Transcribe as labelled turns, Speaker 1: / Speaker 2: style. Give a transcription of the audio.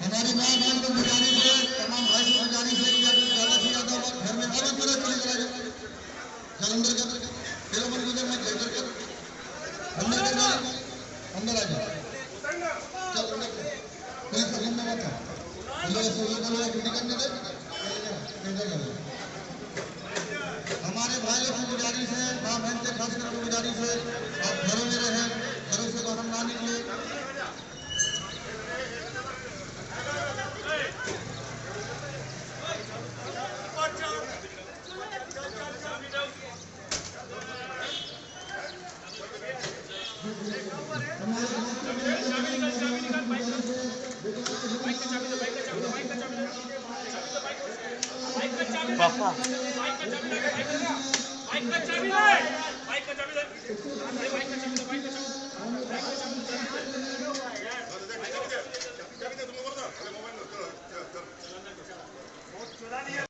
Speaker 1: हमारी माँ बहन को गुजारिश है, तमाम भाई को गुजारिश है कि ज़्यादा से ज़्यादा वक्त घर में आवाज पूरा चले जाएगा। जलंधर का तिरुवन गुजर में जयकर कर अंदर कर जाए, अंदर आ जाए। चल कोई प्रॉब्लम ना मत अंदर से ये बोलो ड्यूटी करने दे हमारे भाई लोग की गुजारिश है, माँ बहन से खास कर गुजारिश है, आप घरों में रहें, घरों से बाहर ना निकले।
Speaker 2: पापा
Speaker 3: बाइक का चाबी दे बाइक का चाबी दे।